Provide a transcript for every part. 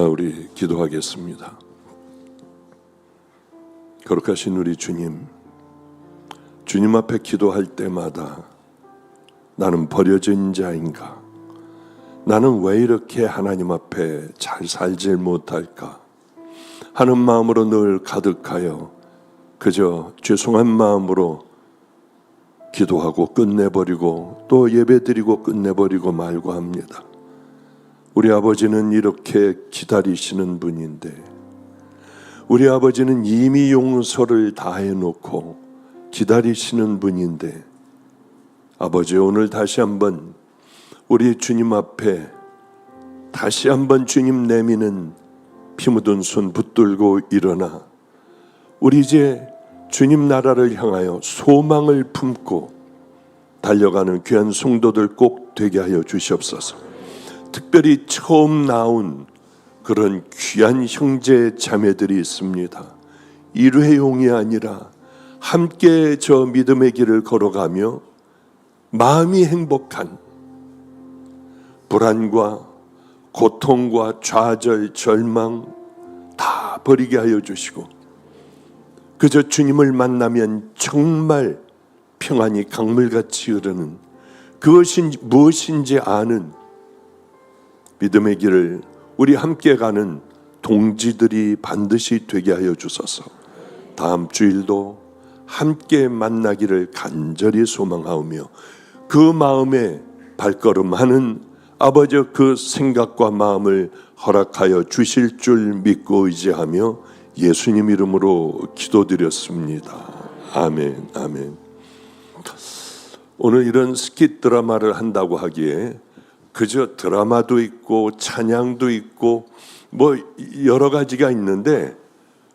우리 기도하겠습니다. 거룩하신 우리 주님, 주님 앞에 기도할 때마다 나는 버려진 자인가? 나는 왜 이렇게 하나님 앞에 잘 살질 못할까? 하는 마음으로 늘 가득하여 그저 죄송한 마음으로 기도하고 끝내버리고 또 예배드리고 끝내버리고 말고 합니다. 우리 아버지는 이렇게 기다리시는 분인데, 우리 아버지는 이미 용서를 다 해놓고 기다리시는 분인데, 아버지, 오늘 다시 한번 우리 주님 앞에 다시 한번 주님 내미는 피 묻은 손 붙들고 일어나 우리 이제 주님 나라를 향하여 소망을 품고 달려가는 귀한 성도들 꼭 되게 하여 주시옵소서. 특별히 처음 나온 그런 귀한 형제 자매들이 있습니다. 일회용이 아니라 함께 저 믿음의 길을 걸어가며 마음이 행복한 불안과 고통과 좌절, 절망 다 버리게 하여 주시고 그저 주님을 만나면 정말 평안이 강물같이 흐르는 그것이 무엇인지 아는 믿음의 길을 우리 함께 가는 동지들이 반드시 되게 하여 주소서. 다음 주일도 함께 만나기를 간절히 소망하오며 그 마음에 발걸음하는 아버지 그 생각과 마음을 허락하여 주실 줄 믿고 의지하며 예수님 이름으로 기도드렸습니다. 아멘, 아멘. 오늘 이런 스킷 드라마를 한다고 하기에 그저 드라마도 있고 찬양도 있고 뭐 여러 가지가 있는데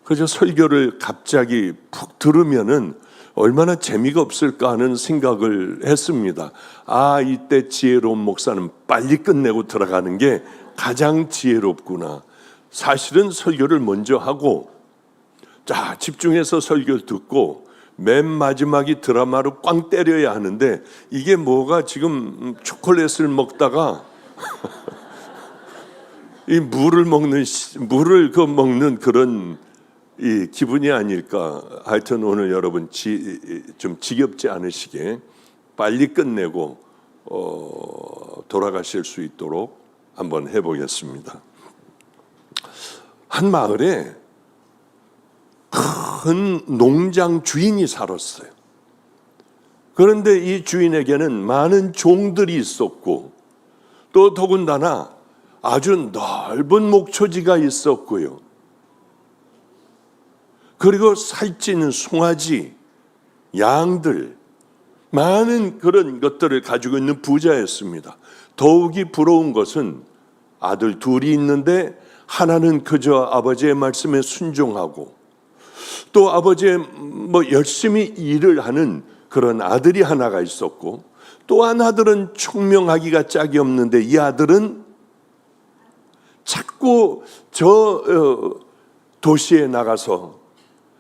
그저 설교를 갑자기 푹 들으면은 얼마나 재미가 없을까 하는 생각을 했습니다. 이때 지혜로운 목사는 빨리 끝내고 들어가는 게 가장 지혜롭구나. 사실은 설교를 먼저 하고 자 집중해서 설교를 듣고 맨 마지막이 드라마로 꽝 때려야 하는데 이게 뭐가 지금 초콜릿을 먹다가 이 물을 먹는 그런 이 기분이 아닐까. 하여튼 오늘 여러분 좀 지겹지 않으시게 빨리 끝내고 돌아가실 수 있도록 한번 해보겠습니다. 한 마을에 큰 농장 주인이 살았어요. 그런데 이 주인에게는 많은 종들이 있었고 또 더군다나 아주 넓은 목초지가 있었고요. 그리고 살찌는 송아지, 양들, 많은 그런 것들을 가지고 있는 부자였습니다. 더욱이 부러운 것은 아들 둘이 있는데 하나는 그저 아버지의 말씀에 순종하고 또 아버지의 열심히 일을 하는 그런 아들이 하나가 있었고 또 한 아들은 총명하기가 짝이 없는데 이 아들은 자꾸 도시에 나가서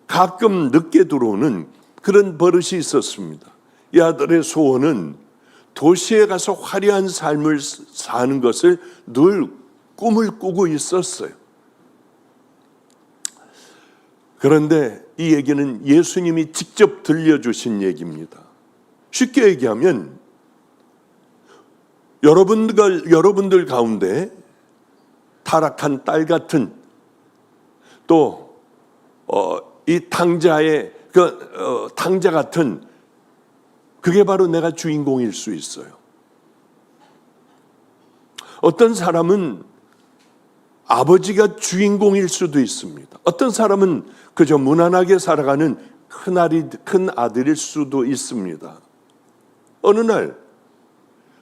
가끔 늦게 들어오는 그런 버릇이 있었습니다. 이 아들의 소원은 도시에 가서 화려한 삶을 사는 것을 늘 꿈을 꾸고 있었어요. 그런데 이 얘기는 예수님이 직접 들려주신 얘기입니다. 쉽게 얘기하면 여러분들 가운데 타락한 딸 같은 또 이 탕자의 탕자 같은 그게 바로 내가 주인공일 수 있어요. 어떤 사람은 아버지가 주인공일 수도 있습니다. 어떤 사람은 그저 무난하게 살아가는 큰 아들일 수도 있습니다. 어느 날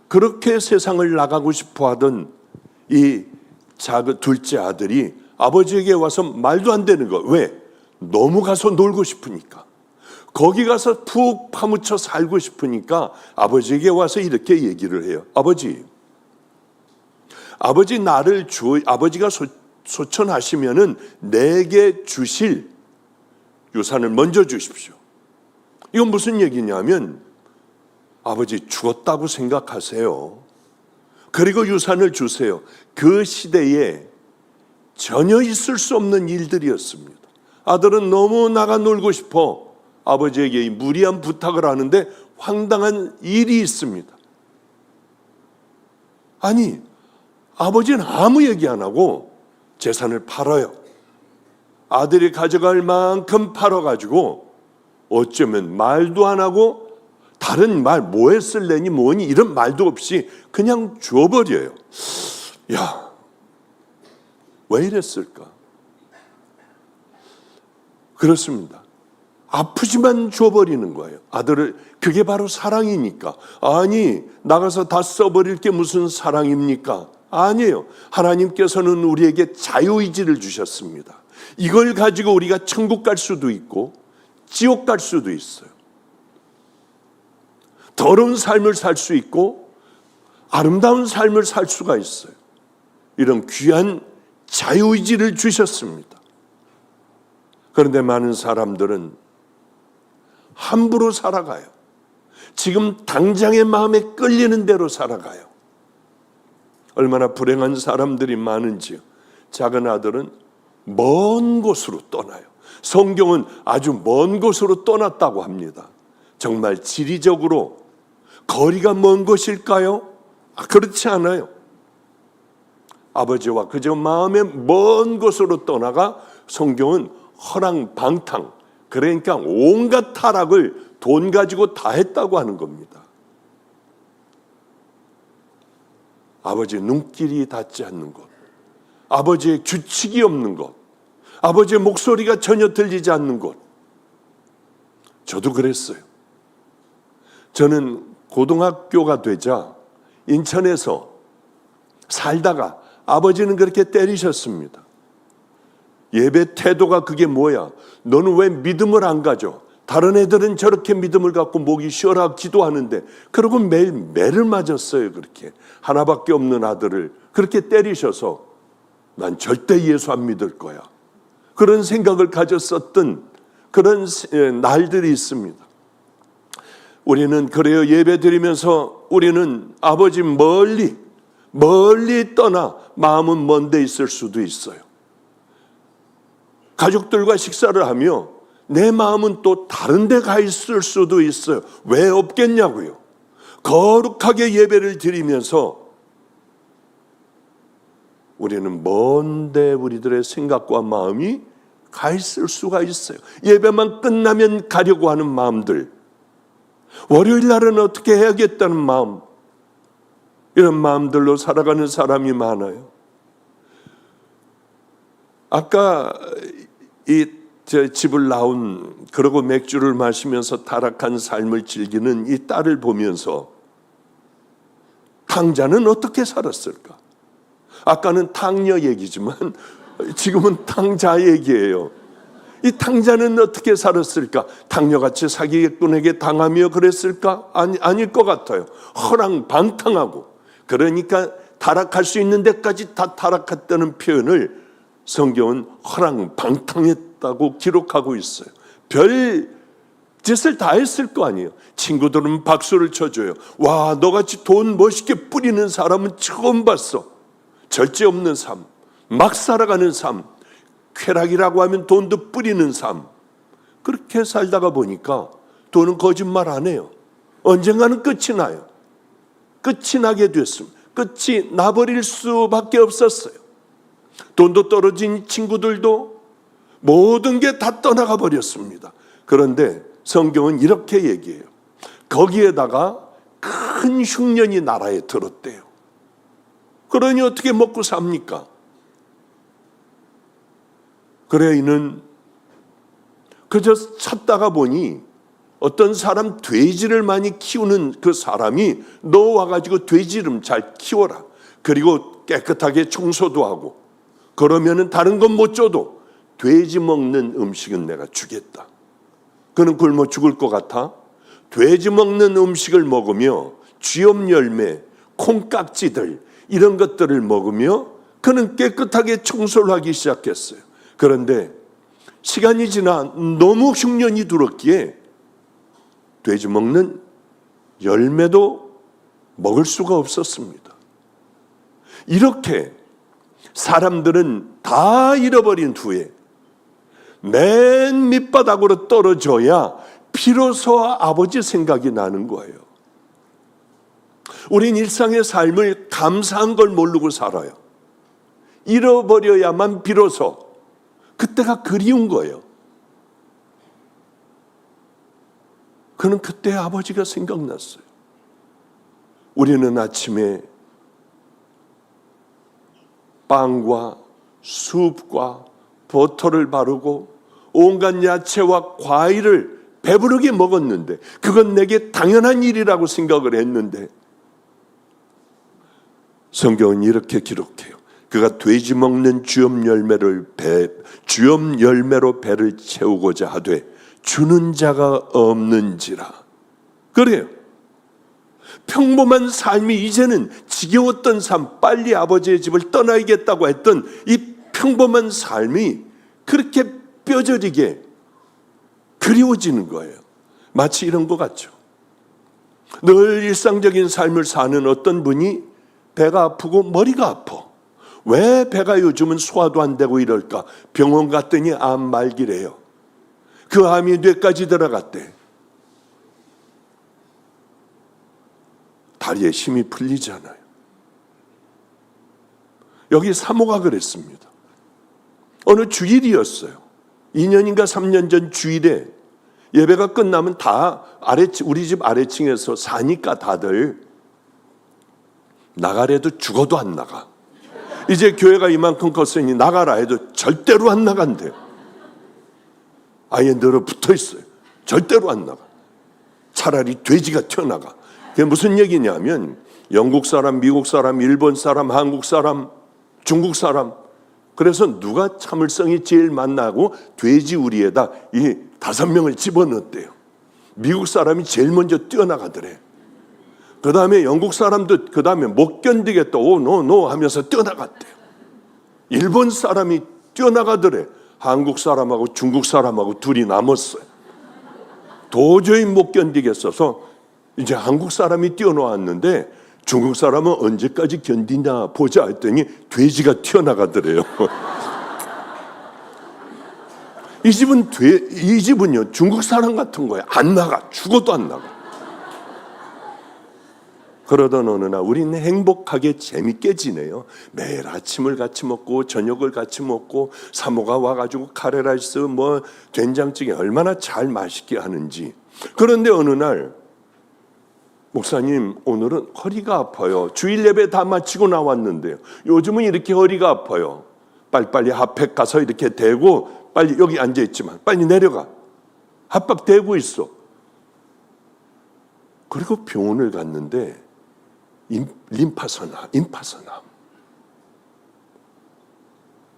그렇게 세상을 나가고 싶어 하던 이 작은 둘째 아들이 아버지에게 와서 말도 안 되는 거. 왜? 너무 가서 놀고 싶으니까. 거기 가서 푹 파묻혀 살고 싶으니까 아버지에게 와서 이렇게 얘기를 해요. 아버지 아버지가 소천하시면은 내게 주실 유산을 먼저 주십시오. 이건 무슨 얘기냐면 아버지 죽었다고 생각하세요. 그리고 유산을 주세요. 그 시대에 전혀 있을 수 없는 일들이었습니다. 아들은 너무 나가 놀고 싶어 아버지에게 이 무리한 부탁을 하는데 황당한 일이 있습니다. 아니, 아버지는 아무 얘기 안 하고 재산을 팔아요. 아들이 가져갈 만큼 팔아가지고 어쩌면 말도 안 하고 다른 말 뭐 했을래니 뭐니 이런 말도 없이 그냥 줘버려요. 야, 왜 이랬을까? 그렇습니다. 아프지만 줘버리는 거예요. 아들을. 그게 바로 사랑이니까. 아니, 나가서 다 써버릴 게 무슨 사랑입니까? 아니에요. 하나님께서는 우리에게 자유의지를 주셨습니다. 이걸 가지고 우리가 천국 갈 수도 있고 지옥 갈 수도 있어요. 더러운 삶을 살 수 있고 아름다운 삶을 살 수가 있어요. 이런 귀한 자유의지를 주셨습니다. 그런데 많은 사람들은 함부로 살아가요. 지금 당장의 마음에 끌리는 대로 살아가요. 얼마나 불행한 사람들이 많은지요. 작은 아들은 먼 곳으로 떠나요. 성경은 아주 먼 곳으로 떠났다고 합니다. 정말 지리적으로 거리가 먼 곳일까요? 그렇지 않아요. 아버지와 그저 마음의 먼 곳으로 떠나가 성경은 허랑방탕, 그러니까 온갖 타락을 돈 가지고 다 했다고 하는 겁니다. 아버지의 눈길이 닿지 않는 곳, 아버지의 규칙이 없는 곳, 아버지의 목소리가 전혀 들리지 않는 곳. 저도 그랬어요. 저는 고등학교가 되자 인천에서 살다가 아버지는 그렇게 때리셨습니다. 예배 태도가 그게 뭐야? 너는 왜 믿음을 안 가져? 다른 애들은 저렇게 믿음을 갖고 목이 쉬어라 기도하는데, 그러고 매일 매를 맞았어요. 그렇게 하나밖에 없는 아들을 그렇게 때리셔서 난 절대 예수 안 믿을 거야, 그런 생각을 가졌었던 그런 날들이 있습니다. 우리는 그래요. 예배 드리면서 우리는 아버지 멀리 떠나 마음은 먼 데 있을 수도 있어요. 가족들과 식사를 하며 내 마음은 또 다른 데 가 있을 수도 있어요. 왜 없겠냐고요. 거룩하게 예배를 드리면서 우리는 먼데 우리들의 생각과 마음이 가 있을 수가 있어요. 예배만 끝나면 가려고 하는 마음들, 월요일 날은 어떻게 해야겠다는 마음, 이런 마음들로 살아가는 사람이 많아요. 아까 제 집을 나온, 그러고 맥주를 마시면서 타락한 삶을 즐기는 이 딸을 보면서 탕자는 어떻게 살았을까? 아까는 탕녀 얘기지만 지금은 탕자 얘기예요. 이 탕자는 어떻게 살았을까? 탕녀같이 사기꾼에게 당하며 그랬을까? 아닐 것 같아요. 허랑방탕하고, 그러니까 타락할 수 있는 데까지 다 타락했다는 표현을 성경은 허랑방탕했다고 기록하고 있어요. 별 짓을 다 했을 거 아니에요. 친구들은 박수를 쳐줘요. 와, 너같이 돈 멋있게 뿌리는 사람은 처음 봤어. 절제 없는 삶, 막 살아가는 삶, 쾌락이라고 하면 돈도 뿌리는 삶. 그렇게 살다가 보니까 돈은 거짓말 안 해요. 언젠가는 끝이 나요. 끝이 나게 됐습니다. 끝이 나버릴 수밖에 없었어요. 돈도 떨어진 친구들도 모든 게 다 떠나가 버렸습니다. 그런데 성경은 이렇게 얘기해요. 거기에다가 큰 흉년이 나라에 들었대요. 그러니 어떻게 먹고 삽니까? 그래, 이는 그저 찾다가 보니 어떤 사람 돼지를 많이 키우는 그 사람이 너 와가지고 돼지를 잘 키워라. 그리고 깨끗하게 청소도 하고, 그러면은 다른 건 못 줘도 돼지 먹는 음식은 내가 주겠다. 그는 굶어 죽을 것 같아? 돼지 먹는 음식을 먹으며 쥐염 열매, 콩깍지들 이런 것들을 먹으며 그는 깨끗하게 청소를 하기 시작했어요. 그런데 시간이 지나 너무 흉년이 들었기에 돼지 먹는 열매도 먹을 수가 없었습니다. 이렇게 사람들은 다 잃어버린 후에 맨 밑바닥으로 떨어져야 비로소 아버지 생각이 나는 거예요. 우린 일상의 삶을 감사한 걸 모르고 살아요. 잃어버려야만 비로소 그때가 그리운 거예요. 그는 그때 아버지가 생각났어요. 우리는 아침에 빵과 숲과 버터를 바르고 온갖 야채와 과일을 배부르게 먹었는데 그건 내게 당연한 일이라고 생각을 했는데 성경은 이렇게 기록해요. 그가 돼지 먹는 주염 열매로 배를 채우고자 하되 주는 자가 없는지라. 그래요. 평범한 삶이 이제는 지겨웠던 삶, 빨리 아버지의 집을 떠나야겠다고 했던 이 평범한 삶이 그렇게 뼈저리게 그리워지는 거예요. 마치 이런 것 같죠. 늘 일상적인 삶을 사는 어떤 분이 배가 아프고 머리가 아파. 왜 배가 요즘은 소화도 안 되고 이럴까? 병원 갔더니 암 말기래요. 그 암이 뇌까지 들어갔대. 다리에 힘이 풀리잖아요. 여기 사모가 그랬습니다. 어느 주일이었어요. 2년인가 3년 전 주일에 예배가 끝나면 다 우리 집 아래층에서 사니까 다들 나가래도 죽어도 안 나가. 이제 교회가 이만큼 컸으니 나가라 해도 절대로 안 나간대요. 아예 늘어 붙어 있어요. 절대로 안 나가. 차라리 돼지가 튀어나가. 그게 무슨 얘기냐면 영국 사람, 미국 사람, 일본 사람, 한국 사람, 중국 사람, 그래서 누가 참을성이 제일 많나고 돼지 우리에다 이 5명을 집어넣었대요. 미국 사람이 제일 먼저 뛰어나가더래. 그 다음에 영국 사람도 그 다음에 못 견디겠다 노 하면서 뛰어나갔대요. 일본 사람이 뛰어나가더래. 한국 사람하고 중국 사람하고 둘이 남았어요. 도저히 못 견디겠어서 이제 한국 사람이 뛰어나왔는데 중국 사람은 언제까지 견디냐 보자 했더니 돼지가 튀어나가더래요. 이 집은요 중국 사람 같은 거예요. 안 나가. 죽어도 안 나가. 그러던 어느 날 우리는 행복하게 재밌게 지내요. 매일 아침을 같이 먹고 저녁을 같이 먹고 사모가 와가지고 카레라이스 된장찌개 얼마나 잘 맛있게 하는지. 그런데 어느 날 목사님 오늘은 허리가 아파요. 주일 예배 다 마치고 나왔는데요. 요즘은 이렇게 허리가 아파요. 빨리빨리 핫팩 가서 이렇게 대고 빨리 여기 앉아있지만 빨리 내려가. 핫팩 대고 있어. 그리고 병원을 갔는데 임파선암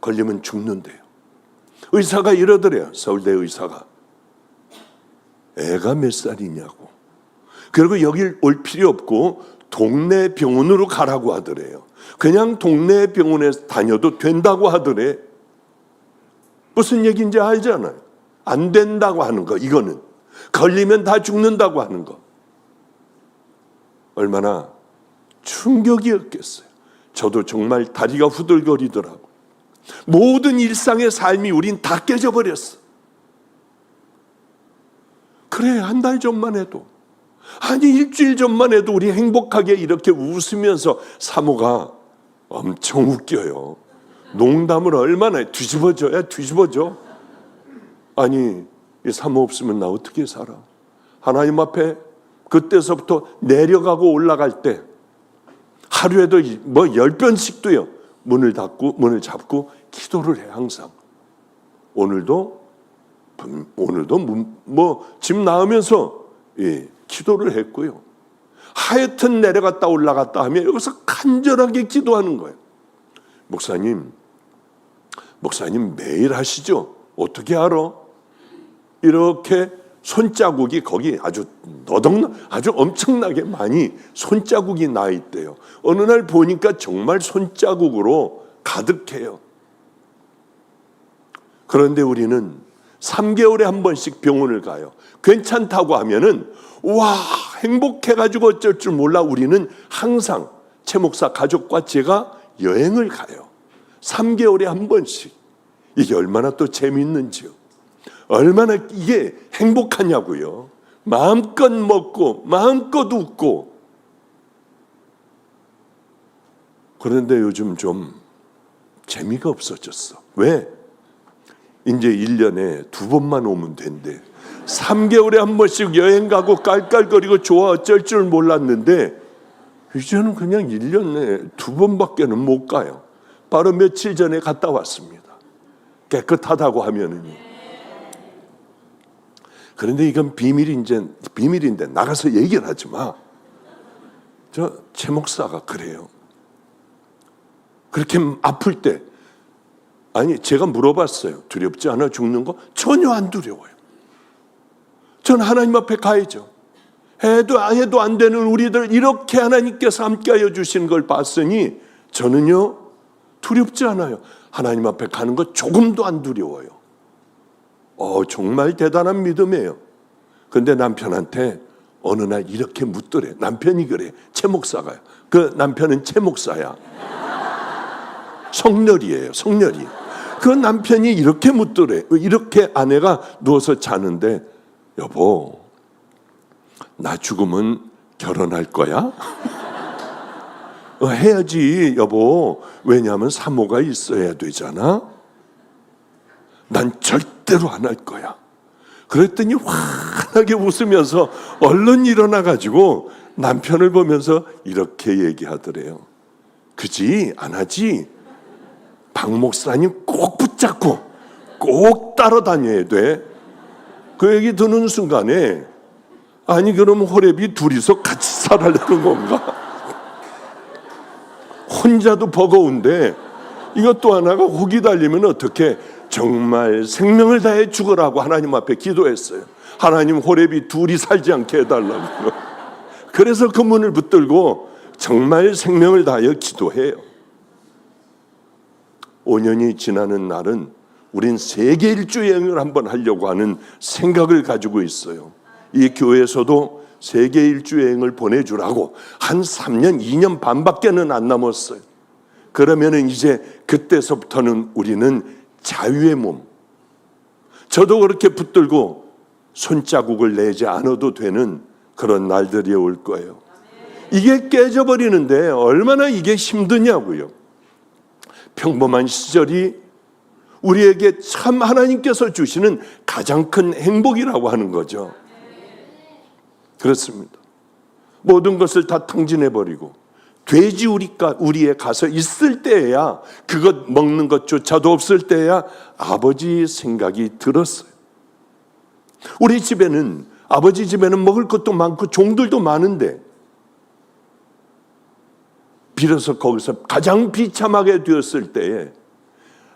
걸리면 죽는데요. 의사가 이러더래요. 서울대 의사가. 애가 몇 살이냐고. 그리고 여길 올 필요 없고 동네 병원으로 가라고 하더래요. 그냥 동네 병원에 다녀도 된다고 하더래. 무슨 얘기인지 알잖아요. 안 된다고 하는 거. 이거는 걸리면 다 죽는다고 하는 거. 얼마나 충격이었겠어요. 저도 정말 다리가 후들거리더라고요. 모든 일상의 삶이 우린 다 깨져버렸어. 그래, 한 달 전만 해도, 아니 일주일 전만 해도 우리 행복하게 이렇게 웃으면서 사모가 엄청 웃겨요. 농담을 얼마나 해. 뒤집어져. 아니 이 사모 없으면 나 어떻게 살아. 하나님 앞에 그때서부터 내려가고 올라갈 때 하루에도 10번씩도요 문을 잡고 기도를 해. 항상 오늘도 집 나오면서 기도를 했고요. 하여튼 내려갔다 올라갔다 하면 여기서 간절하게 기도하는 거예요. 목사님 매일 하시죠? 어떻게 알아? 이렇게 손자국이 거기 아주 엄청나게 많이 손자국이 나 있대요. 어느 날 보니까 정말 손자국으로 가득해요. 그런데 우리는 3개월에 한 번씩 병원을 가요. 괜찮다고 하면은 와 행복해가지고 어쩔 줄 몰라 우리는 항상 최 목사 가족과 제가 여행을 가요. 3개월에 한 번씩. 이게 얼마나 또 재미있는지요. 얼마나 이게 행복하냐고요. 마음껏 먹고 마음껏 웃고. 그런데 요즘 좀 재미가 없어졌어. 왜? 이제 1년에 2번만 오면 된대. 3개월에 한 번씩 여행 가고 깔깔거리고 좋아 어쩔 줄 몰랐는데 이제는 그냥 1년에 2번밖에는 못 가요. 바로 며칠 전에 갔다 왔습니다. 깨끗하다고 하면은요. 그런데 이건 비밀인데 나가서 얘기를 하지 마. 최 목사가 그래요. 그렇게 아플 때, 아니 제가 물어봤어요. 두렵지 않아 죽는 거? 전혀 안 두려워요. 전 하나님 앞에 가야죠. 해도 안 되는 우리들 이렇게 하나님께서 함께하여 주시는 걸 봤으니 저는요 두렵지 않아요. 하나님 앞에 가는 거 조금도 안 두려워요. 정말 대단한 믿음이에요. 그런데 남편한테 어느 날 이렇게 묻더래. 남편이 그래. 최 목사가요. 그 남편은 최 목사야. 성렬이에요. 성렬이. 그 남편이 이렇게 묻더래. 이렇게 아내가 누워서 자는데 여보, 나 죽으면 결혼할 거야? 해야지 여보. 왜냐하면 사모가 있어야 되잖아. 난 절대로 안 할 거야. 그랬더니 환하게 웃으면서 얼른 일어나가지고 남편을 보면서 이렇게 얘기하더래요. 그지? 안 하지? 박 목사님 꼭 붙잡고 꼭 따라다녀야 돼. 그 얘기 듣는 순간에 아니 그럼 호랩이 둘이서 같이 살아려는 건가? 혼자도 버거운데 이것 또 하나가 혹이 달리면 어떻게 정말 생명을 다해 죽으라고 하나님 앞에 기도했어요. 하나님 호랩이 둘이 살지 않게 해달라고. 그래서 그 문을 붙들고 정말 생명을 다하여 기도해요. 5년이 지나는 날은 우린 세계 일주 여행을 한번 하려고 하는 생각을 가지고 있어요. 이 교회에서도 세계 일주 여행을 보내주라고 한 3년, 2년 반밖에는 안 남았어요. 그러면은 이제 그때서부터는 우리는 자유의 몸. 저도 그렇게 붙들고 손자국을 내지 않아도 되는 그런 날들이 올 거예요. 이게 깨져버리는데 얼마나 이게 힘드냐고요. 평범한 시절이 우리에게 참 하나님께서 주시는 가장 큰 행복이라고 하는 거죠. 그렇습니다. 모든 것을 다 탕진해버리고 돼지우리에 가서 있을 때야, 그것 먹는 것조차도 없을 때야 아버지 생각이 들었어요. 우리 집에는, 아버지 집에는 먹을 것도 많고 종들도 많은데 비로소 거기서 가장 비참하게 되었을 때에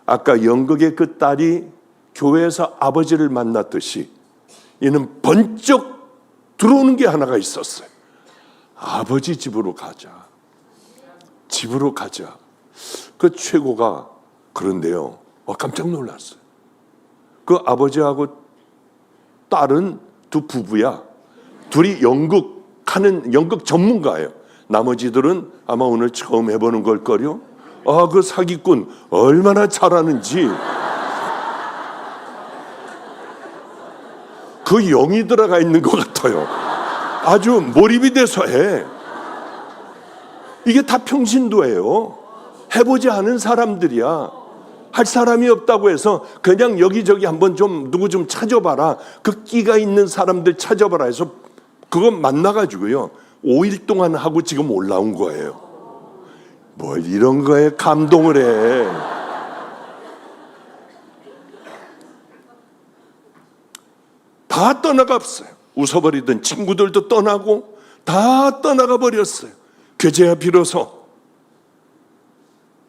아까 연극의 그 딸이 교회에서 아버지를 만났듯이 이는 번쩍 들어오는 게 하나가 있었어요. 아버지 집으로 가자. 집으로 가자. 그 최고가 그런데요. 깜짝 놀랐어요. 그 아버지하고 딸은 두 부부야. 둘이 연극 전문가예요. 나머지들은 아마 오늘 처음 해보는 걸걸요. 그 사기꾼 얼마나 잘하는지. 그 영이 들어가 있는 것 같아요. 아주 몰입이 돼서 해. 이게 다 평신도예요. 해보지 않은 사람들이야. 할 사람이 없다고 해서 그냥 여기저기 한번 좀 누구 좀 찾아봐라. 그 끼가 있는 사람들 찾아봐라 해서 그거 만나가지고요. 5일 동안 하고 지금 올라온 거예요. 뭘 이런 거에 감동을 해. 다 떠나갔어요. 웃어버리던 친구들도 떠나고 다 떠나가 버렸어요. 그제야 비로소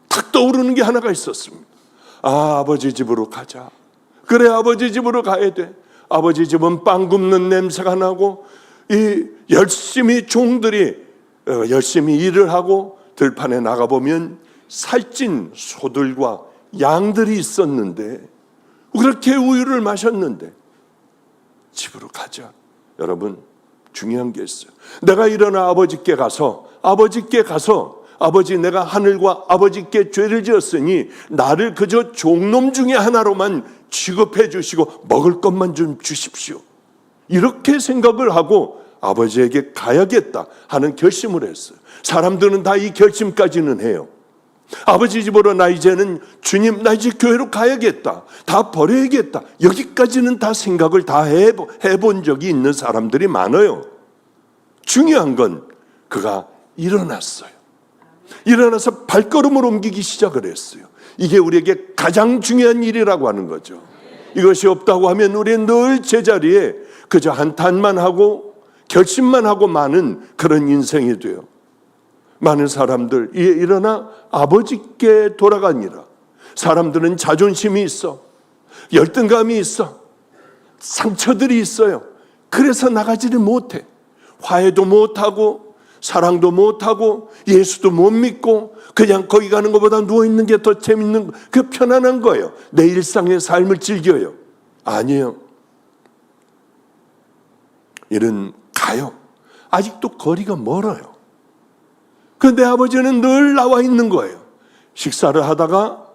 탁 떠오르는 게 하나가 있었습니다. 아버지 집으로 가자. 그래, 아버지 집으로 가야 돼. 아버지 집은 빵 굽는 냄새가 나고 이 열심히 종들이 열심히 일을 하고 들판에 나가보면 살찐 소들과 양들이 있었는데 그렇게 우유를 마셨는데 집으로 가자. 여러분, 중요한 게 있어요. 내가 일어나 아버지께 가서 아버지, 내가 하늘과 아버지께 죄를 지었으니 나를 그저 종놈 중에 하나로만 취급해 주시고 먹을 것만 좀 주십시오. 이렇게 생각을 하고 아버지에게 가야겠다 하는 결심을 했어요. 사람들은 다 이 결심까지는 해요. 아버지 집으로 나 이제는 주님, 나 이제 교회로 가야겠다, 다 버려야겠다, 여기까지는 다 생각을 다 해본 적이 있는 사람들이 많아요. 중요한 건 그가 일어났어요. 일어나서 발걸음을 옮기기 시작을 했어요. 이게 우리에게 가장 중요한 일이라고 하는 거죠. 이것이 없다고 하면 우리는 늘 제자리에 그저 한탄만 하고 결심만 하고 마는 그런 인생이 돼요. 많은 사람들 일어나 아버지께 돌아가니라. 사람들은 자존심이 있어, 열등감이 있어, 상처들이 있어요. 그래서 나가지를 못해. 화해도 못하고 사랑도 못하고 예수도 못 믿고 그냥 거기 가는 것보다 누워있는 게 더 재밌는, 그 편안한 거예요. 내 일상의 삶을 즐겨요. 아니에요. 일은 가요. 아직도 거리가 멀어요. 그런데 아버지는 늘 나와 있는 거예요. 식사를 하다가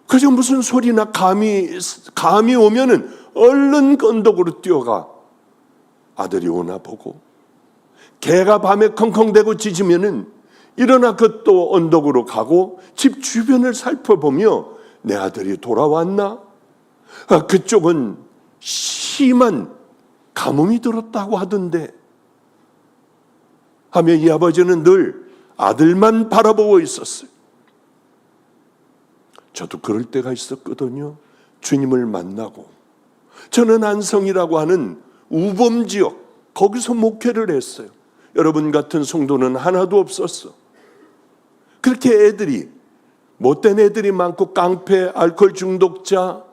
그저 무슨 소리나 감이 오면은 얼른 언덕으로 뛰어가 아들이 오나 보고, 개가 밤에 컹컹대고 짖으면은 일어나 그 또 언덕으로 가고 집 주변을 살펴보며 내 아들이 돌아왔나? 그쪽은 심한 가뭄이 들었다고 하던데 하며 이 아버지는 늘 아들만 바라보고 있었어요. 저도 그럴 때가 있었거든요. 주님을 만나고 저는 안성이라고 하는 우범지역, 거기서 목회를 했어요. 여러분 같은 성도는 하나도 없었어. 그렇게 애들이, 못된 애들이 많고 깡패, 알코올 중독자,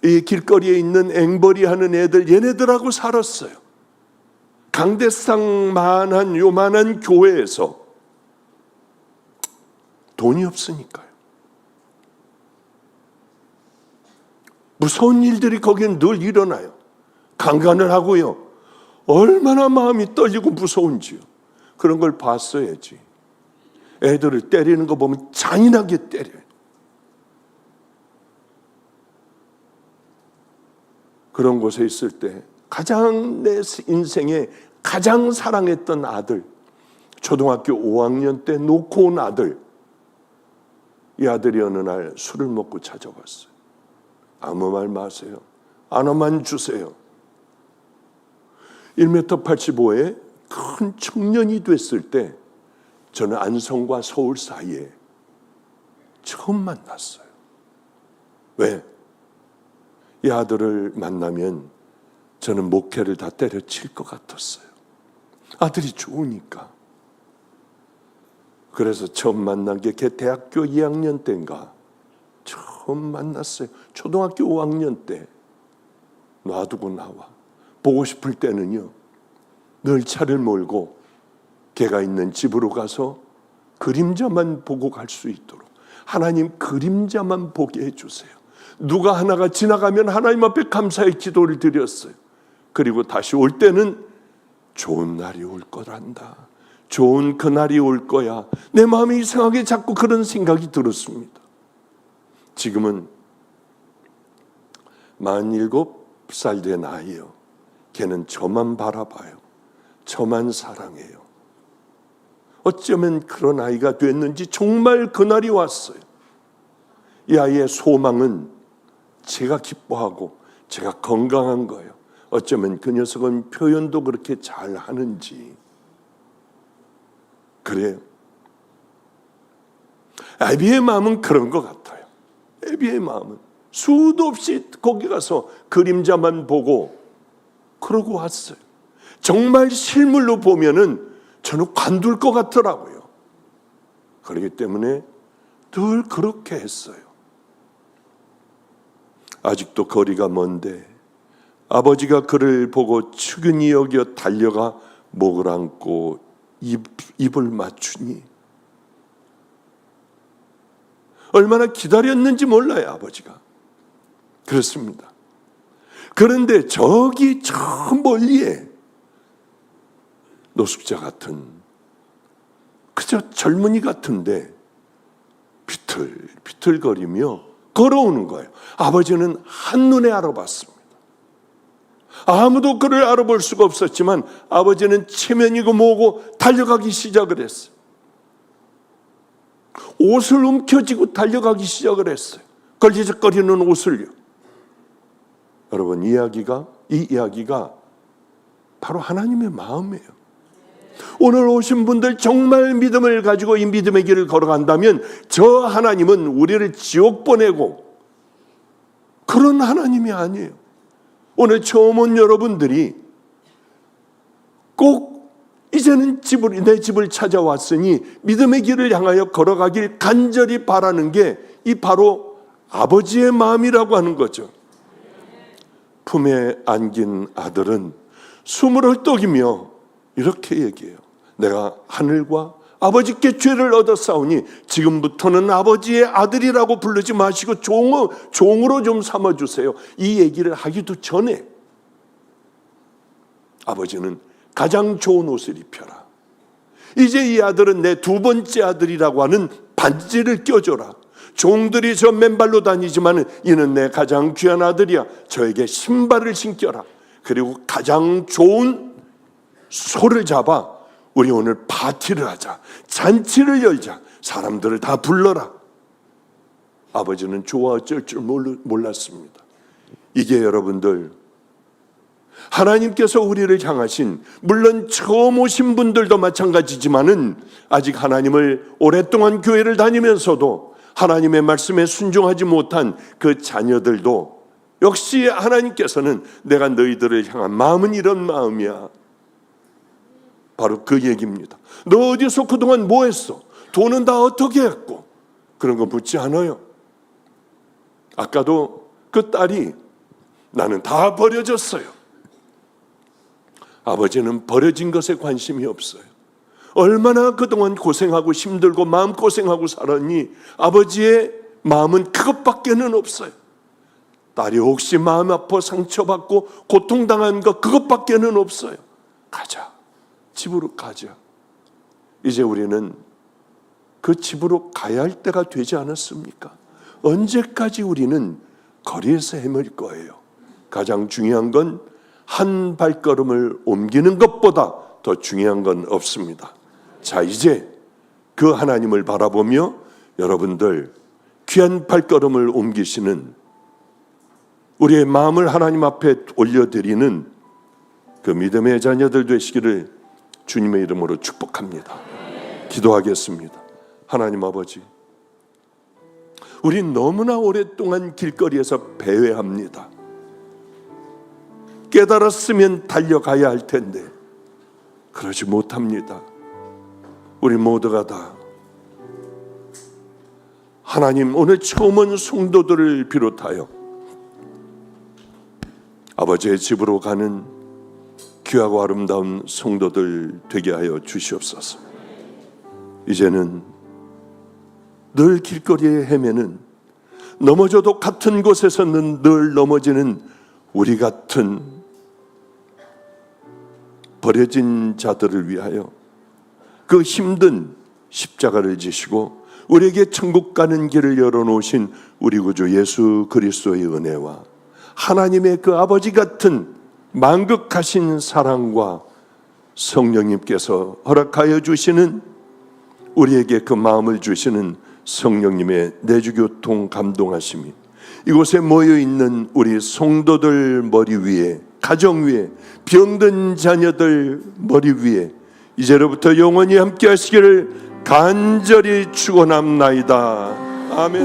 이 길거리에 있는 앵벌이 하는 애들, 얘네들하고 살았어요. 강대상만한 요만한 교회에서 돈이 없으니까요. 무서운 일들이 거기는 늘 일어나요. 강간을 하고요. 얼마나 마음이 떨리고 무서운지요. 그런 걸 봤어야지. 애들을 때리는 거 보면 잔인하게 때려요. 그런 곳에 있을 때 가장 내 인생에 가장 사랑했던 아들, 초등학교 5학년 때 놓고 온 아들, 이 아들이 어느 날 술을 먹고 찾아왔어요. 아무 말 마세요. 하나만 주세요. 1m 85에 큰 청년이 됐을 때 저는 안성과 서울 사이에 처음 만났어요. 왜? 이 아들을 만나면 저는 목회를 다 때려칠 것 같았어요. 아들이 좋으니까. 그래서 처음 만난 게 걔 대학교 2학년 때인가 처음 만났어요. 초등학교 5학년 때 놔두고 나와. 보고 싶을 때는요, 늘 차를 몰고 걔가 있는 집으로 가서 그림자만 보고 갈 수 있도록 하나님 그림자만 보게 해주세요. 누가 하나가 지나가면 하나님 앞에 감사의 기도를 드렸어요. 그리고 다시 올 때는 좋은 날이 올 거란다. 좋은 그날이 올 거야. 내 마음이 이상하게 자꾸 그런 생각이 들었습니다. 지금은 47살 된 아이예요. 걔는 저만 바라봐요. 저만 사랑해요. 어쩌면 그런 아이가 됐는지 정말 그날이 왔어요. 이 아이의 소망은 제가 기뻐하고 제가 건강한 거예요. 어쩌면 그 녀석은 표현도 그렇게 잘 하는지. 그래요. 애비의 마음은 그런 것 같아요. 애비의 마음은 수도 없이 거기 가서 그림자만 보고 그러고 왔어요. 정말 실물로 보면은 저는 관둘 것 같더라고요. 그렇기 때문에 늘 그렇게 했어요. 아직도 거리가 먼데 아버지가 그를 보고 측은히 여겨 달려가 목을 안고 입을 맞추니 얼마나 기다렸는지 몰라요, 아버지가. 그렇습니다. 그런데 저기 저 멀리에 노숙자 같은 그저 젊은이 같은데 비틀비틀거리며 걸어오는 거예요. 아버지는 한눈에 알아봤습니다. 아무도 그를 알아볼 수가 없었지만 아버지는 체면이고 뭐고 달려가기 시작을 했어요. 옷을 움켜쥐고 달려가기 시작을 했어요. 걸리적거리는 옷을요. 여러분, 이 이야기가 바로 하나님의 마음이에요. 오늘 오신 분들 정말 믿음을 가지고 이 믿음의 길을 걸어간다면 저 하나님은 우리를 지옥 보내고 그런 하나님이 아니에요. 오늘 처음 온 여러분들이 꼭 이제는 내 집을 찾아왔으니 믿음의 길을 향하여 걸어가길 간절히 바라는 게 이 바로 아버지의 마음이라고 하는 거죠. 품에 안긴 아들은 숨을 헐떡이며 이렇게 얘기해요. 내가 하늘과 아버지께 죄를 얻었사오니 지금부터는 아버지의 아들이라고 부르지 마시고 종으로 좀 삼아주세요. 이 얘기를 하기도 전에 아버지는 가장 좋은 옷을 입혀라. 이제 이 아들은 내 두 번째 아들이라고 하는 반지를 껴줘라. 종들이 저 맨발로 다니지만 이는 내 가장 귀한 아들이야. 저에게 신발을 신겨라. 그리고 가장 좋은 소를 잡아 우리 오늘 파티를 하자. 잔치를 열자. 사람들을 다 불러라. 아버지는 좋아 어쩔 줄 몰랐습니다. 이게 여러분들, 하나님께서 우리를 향하신, 물론 처음 오신 분들도 마찬가지지만은 아직 하나님을 오랫동안 교회를 다니면서도 하나님의 말씀에 순종하지 못한 그 자녀들도 역시 하나님께서는 내가 너희들을 향한 마음은 이런 마음이야. 바로 그 얘기입니다. 너 어디서 그동안 뭐 했어? 돈은 다 어떻게 했고? 그런 거 묻지 않아요. 아까도 그 딸이 나는 다 버려졌어요. 아버지는 버려진 것에 관심이 없어요. 얼마나 그동안 고생하고 힘들고 마음고생하고 살았니? 아버지의 마음은 그것밖에는 없어요. 딸이 혹시 마음 아파 상처받고 고통당한 것 그것밖에는 없어요. 가자. 집으로 가자. 이제 우리는 그 집으로 가야 할 때가 되지 않았습니까? 언제까지 우리는 거리에서 헤맬 거예요? 가장 중요한 건 한 발걸음을 옮기는 것보다 더 중요한 건 없습니다. 자, 이제 그 하나님을 바라보며 여러분들 귀한 발걸음을 옮기시는, 우리의 마음을 하나님 앞에 올려드리는 그 믿음의 자녀들 되시기를 주님의 이름으로 축복합니다. 기도하겠습니다. 하나님 아버지, 우린 너무나 오랫동안 길거리에서 배회합니다. 깨달았으면 달려가야 할 텐데 그러지 못합니다. 우리 모두가 다 하나님, 오늘 처음 온 성도들을 비롯하여 아버지의 집으로 가는 귀하고 아름다운 성도들 되게 하여 주시옵소서. 이제는 늘 길거리에 헤매는, 넘어져도 같은 곳에서는 늘 넘어지는 우리 같은 버려진 자들을 위하여 그 힘든 십자가를 지시고 우리에게 천국 가는 길을 열어놓으신 우리 구주 예수 그리스도의 은혜와 하나님의 그 아버지 같은 만극하신 사랑과 성령님께서 허락하여 주시는, 우리에게 그 마음을 주시는 성령님의 내주교통 감동하심이 이곳에 모여있는 우리 성도들 머리 위에, 가정 위에, 병든 자녀들 머리 위에 이제로부터 영원히 함께 하시기를 간절히 축원합나이다. 아멘.